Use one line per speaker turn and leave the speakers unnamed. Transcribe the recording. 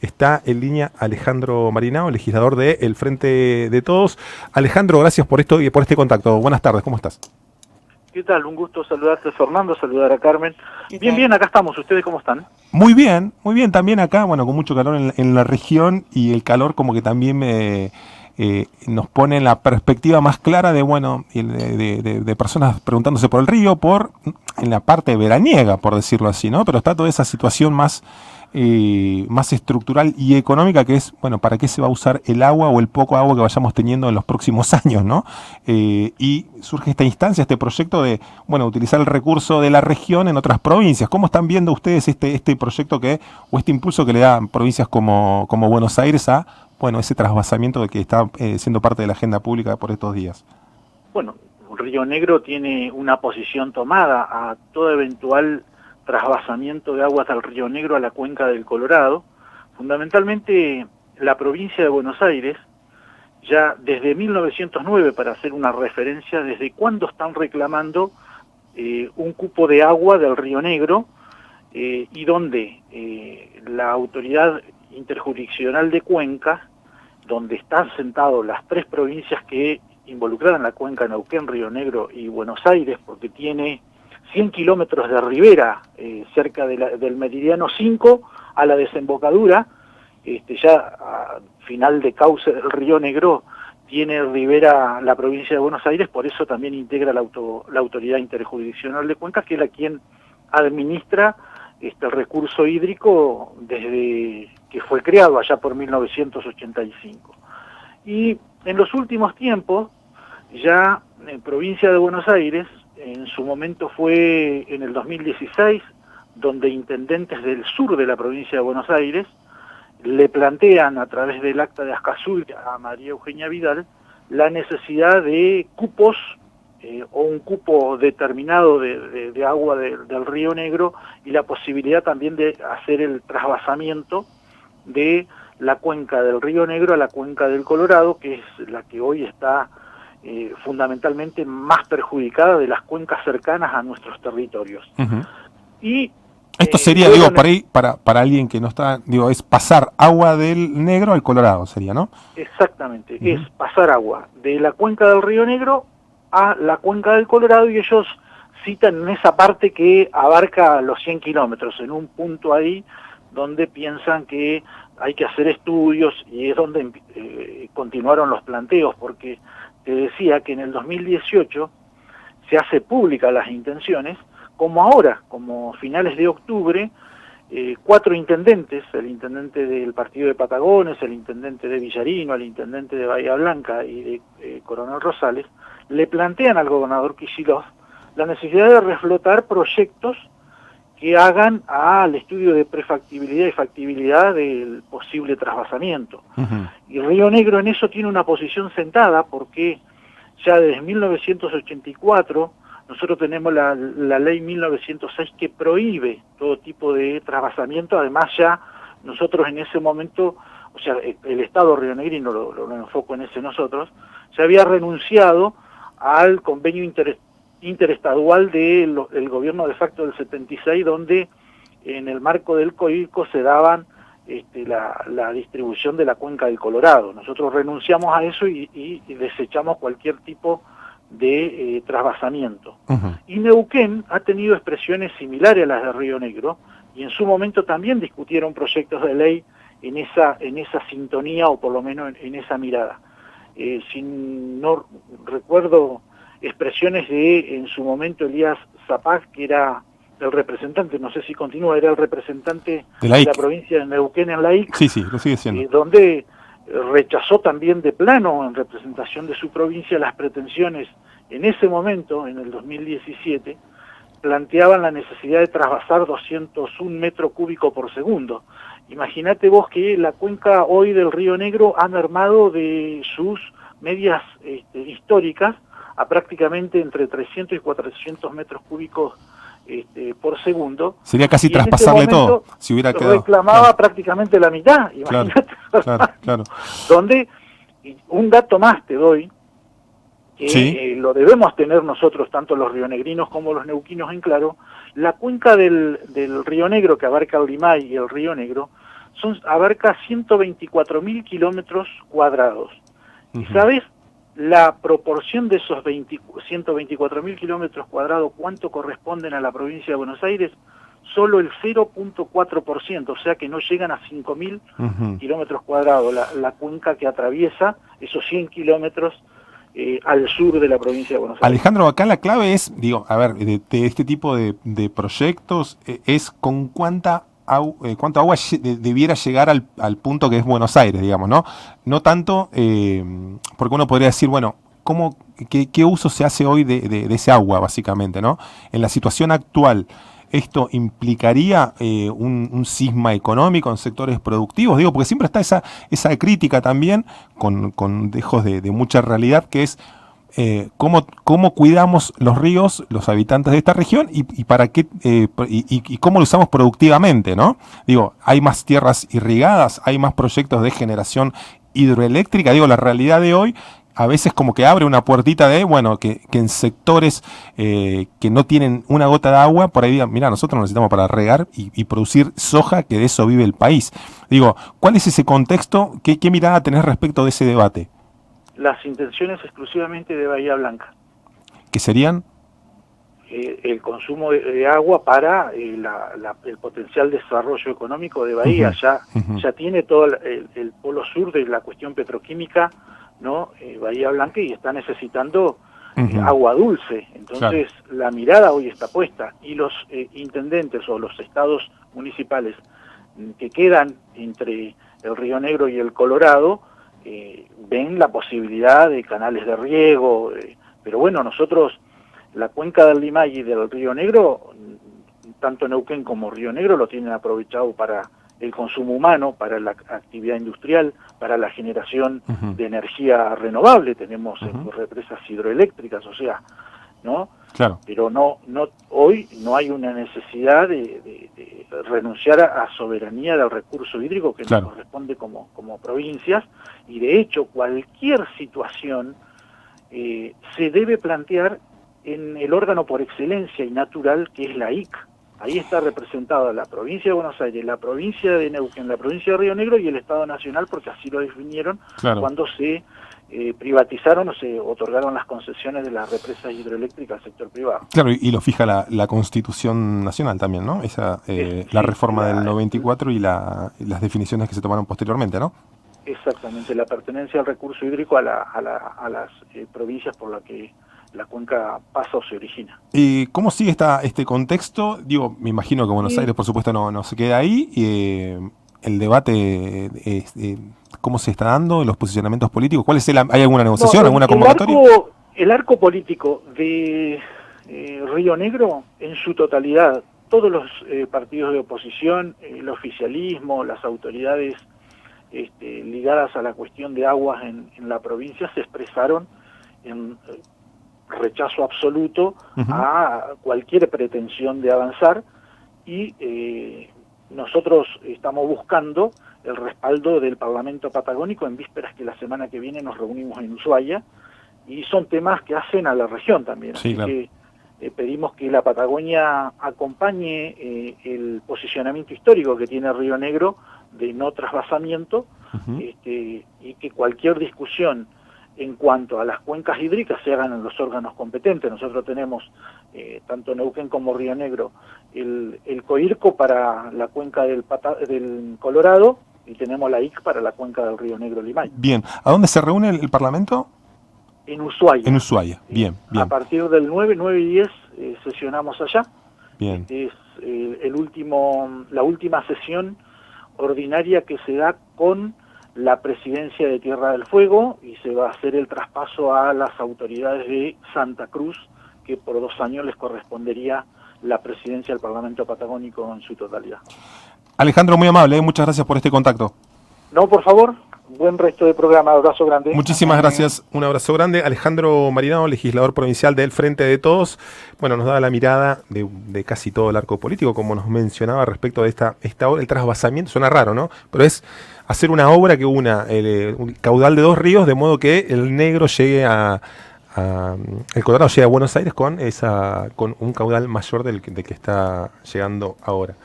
Está en línea Alejandro Marinao, legislador de El Frente de Todos. Alejandro, gracias por esto y por este contacto. Buenas tardes, ¿cómo estás?
¿Qué tal? Un gusto saludarte, Fernando, saludar a Carmen. Bien, bien, acá estamos. ¿Ustedes cómo están?
Muy bien también acá, bueno, con mucho calor en la región, y el calor como que también nos pone en la perspectiva más clara de, bueno, de personas preguntándose por el río, en la parte veraniega, por decirlo así, ¿no? Pero está toda esa situación más estructural y económica, que es, bueno, ¿para qué se va a usar el agua o el poco agua que vayamos teniendo en los próximos años, ¿no? Y surge esta instancia, este proyecto de, bueno, utilizar el recurso de la región en otras provincias. ¿Cómo están viendo ustedes este proyecto o este impulso que le dan provincias como Buenos Aires a, bueno, ese trasvasamiento de que está siendo parte de la agenda pública por estos días?
Bueno, Río Negro tiene una posición tomada a todo eventual trasvasamiento de aguas del Río Negro a la cuenca del Colorado. Fundamentalmente, la provincia de Buenos Aires, ya desde 1909, para hacer una referencia, desde cuándo están reclamando un cupo de agua del Río Negro, y donde la autoridad interjurisdiccional de Cuencas, donde están sentados las tres provincias que involucradas en la cuenca, Neuquén, Río Negro y Buenos Aires, porque tiene 100 kilómetros de ribera, cerca del meridiano 5 a la desembocadura, ya a final de cauce del Río Negro tiene ribera la provincia de Buenos Aires, por eso también integra la autoridad interjurisdiccional de Cuencas, que es la quien administra el recurso hídrico desde que fue creado allá por 1985. Y en los últimos tiempos, ya en provincia de Buenos Aires, en su momento fue en el 2016, donde intendentes del sur de la provincia de Buenos Aires le plantean a través del acta de Azcazul a María Eugenia Vidal la necesidad de cupos o un cupo determinado de agua del Río Negro, y la posibilidad también de hacer el trasvasamiento de la cuenca del Río Negro a la cuenca del Colorado, que es la que hoy está fundamentalmente más perjudicada de las cuencas cercanas a nuestros territorios.
Uh-huh.
Y
esto sería, para alguien que no está, es pasar agua del Negro al Colorado, sería, ¿no?
Exactamente, uh-huh. Es pasar agua de la cuenca del Río Negro a la cuenca del Colorado, y ellos citan en esa parte que abarca los 100 kilómetros, en un punto ahí donde piensan que hay que hacer estudios, y es donde continuaron los planteos, porque te decía que en el 2018 se hace pública las intenciones, como ahora, como finales de octubre, 4 intendentes, el intendente del partido de Patagones, el intendente de Villarino, el intendente de Bahía Blanca y de Coronel Rosales, le plantean al gobernador Kicillof la necesidad de reflotar proyectos que hagan al estudio de prefactibilidad y factibilidad del posible trasvasamiento. Uh-huh. Y Río Negro en eso tiene una posición sentada, porque ya desde 1984 nosotros tenemos la ley 1906 que prohíbe todo tipo de trasvasamiento. Además, ya nosotros en ese momento, o sea, el Estado rionegrino, lo enfoco en ese nosotros, se había renunciado al convenio interestadual del gobierno de facto del 76, donde en el marco del COIRCO se daban la distribución de la cuenca del Colorado. Nosotros renunciamos a eso y desechamos cualquier tipo de trasvasamiento. Uh-huh. Y Neuquén ha tenido expresiones similares a las de Río Negro, y en su momento también discutieron proyectos de ley en esa sintonía, o por lo menos en esa mirada. Si no recuerdo, expresiones de, en su momento, Elías Zapag, que era el representante, no sé si continúa, era el representante de la provincia de Neuquén en la IC.
Sí, lo sigue siendo.
Donde rechazó también de plano, en representación de su provincia, las pretensiones en ese momento, en el 2017, planteaban la necesidad de trasvasar 201 metros cúbicos por segundo. Imagínate vos que la cuenca hoy del Río Negro ha mermado de sus medias históricas a prácticamente entre 300 y 400 metros cúbicos por segundo.
Sería casi traspasarle todo, si hubiera quedado.
Reclamaba prácticamente la mitad, imagínate.
Claro.
Donde, un dato más te doy, que sí, lo debemos tener nosotros, tanto los rionegrinos como los neuquinos, en claro. La cuenca del Río Negro, que abarca el Limay y el Río Negro, abarca 124.000 kilómetros cuadrados. ¿Y sabes la proporción de esos 124.000 kilómetros cuadrados, cuánto corresponden a la provincia de Buenos Aires? Solo el 0.4%, o sea que no llegan a 5.000 kilómetros cuadrados la cuenca que atraviesa esos 100 kilómetros al sur de la provincia de Buenos Aires.
Alejandro, acá la clave es, digo, a ver, de este tipo de proyectos, es con cuánto agua debiera llegar al punto que es Buenos Aires, digamos, ¿no? No tanto, porque uno podría decir, bueno, ¿qué uso se hace hoy de ese agua, básicamente, ¿no? En la situación actual, ¿esto implicaría un cisma económico en sectores productivos? Digo, porque siempre está esa crítica también, con dejos de mucha realidad, que es cómo cuidamos los ríos, los habitantes de esta región, y para qué y cómo lo usamos productivamente, ¿no? Digo, hay más tierras irrigadas, hay más proyectos de generación hidroeléctrica. Digo, la realidad de hoy a veces como que abre una puertita de, bueno, que en sectores que no tienen una gota de agua, por ahí digan, mira, nosotros necesitamos para regar y producir soja, que de eso vive el país. Digo, ¿cuál es ese contexto? ¿Qué mirada tenés respecto de ese debate?
Las intenciones exclusivamente de Bahía Blanca.
¿Qué serían?
El consumo de agua para el potencial desarrollo económico de Bahía. Ya tiene todo el polo sur de la cuestión petroquímica, ¿no? Bahía Blanca, y está necesitando agua dulce. Entonces, la mirada hoy está puesta, y los intendentes o los estados municipales que quedan entre el Río Negro y el Colorado ven la posibilidad de canales de riego, pero bueno, nosotros, la cuenca del Limay y del Río Negro, tanto Neuquén como Río Negro lo tienen aprovechado para el consumo humano, para la actividad industrial, para la generación de energía renovable. Tenemos represas hidroeléctricas, o sea, ¿no?
Claro.
Pero hoy no hay una necesidad de renunciar a soberanía del recurso hídrico que nos corresponde como provincias, y de hecho cualquier situación se debe plantear en el órgano por excelencia y natural, que es la IC. Ahí está representada la provincia de Buenos Aires, la provincia de Neuquén, la provincia de Río Negro y el Estado Nacional, porque así lo definieron cuando se privatizaron o se otorgaron las concesiones de las represas hidroeléctricas al sector privado.
Claro, y lo fija la Constitución Nacional también, ¿no? La reforma del 94 y las definiciones que se tomaron posteriormente, ¿no?
Exactamente, la pertenencia al recurso hídrico a las provincias por la que la cuenca pasa o se origina.
¿Y cómo sigue este contexto? Digo, me imagino que Buenos Aires, por supuesto, no se queda ahí. El debate, ¿cómo se está dando? ¿Los posicionamientos políticos? ¿Hay alguna negociación, alguna convocatoria?
El arco político de Río Negro, en su totalidad, todos los partidos de oposición, el oficialismo, las autoridades ligadas a la cuestión de aguas en la provincia, se expresaron en rechazo absoluto a cualquier pretensión de avanzar, y nosotros estamos buscando el respaldo del Parlamento Patagónico en vísperas que la semana que viene nos reunimos en Ushuaia, y son temas que hacen a la región también, así que pedimos que la Patagonia acompañe el posicionamiento histórico que tiene Río Negro de no trasvasamiento, y que cualquier discusión en cuanto a las cuencas hídricas se hagan en los órganos competentes. Nosotros tenemos, tanto Neuquén como Río Negro, el COIRCO para la cuenca del Colorado, y tenemos la IC para la cuenca del Río Negro Limay.
Bien, ¿a dónde se reúne el Parlamento?
En Ushuaia.
En Ushuaia, bien.
A partir del 9 y 10 sesionamos allá.
Bien.
Es la última sesión ordinaria que se da con la presidencia de Tierra del Fuego, y se va a hacer el traspaso a las autoridades de Santa Cruz, que por 2 años les correspondería la presidencia del Parlamento Patagónico en su totalidad.
Alejandro, muy amable, muchas gracias por este contacto.
No, por favor, buen resto de programa, abrazo grande.
Muchísimas gracias, un abrazo grande. Alejandro Marinao, legislador provincial del Frente de Todos, bueno, nos da la mirada de casi todo el arco político, como nos mencionaba respecto de esta obra. El trasvasamiento suena raro, ¿no? Pero es hacer una obra que una un caudal de 2 ríos, de modo que el Negro llegue el Colorado llegue a Buenos Aires con un caudal mayor del que está llegando ahora.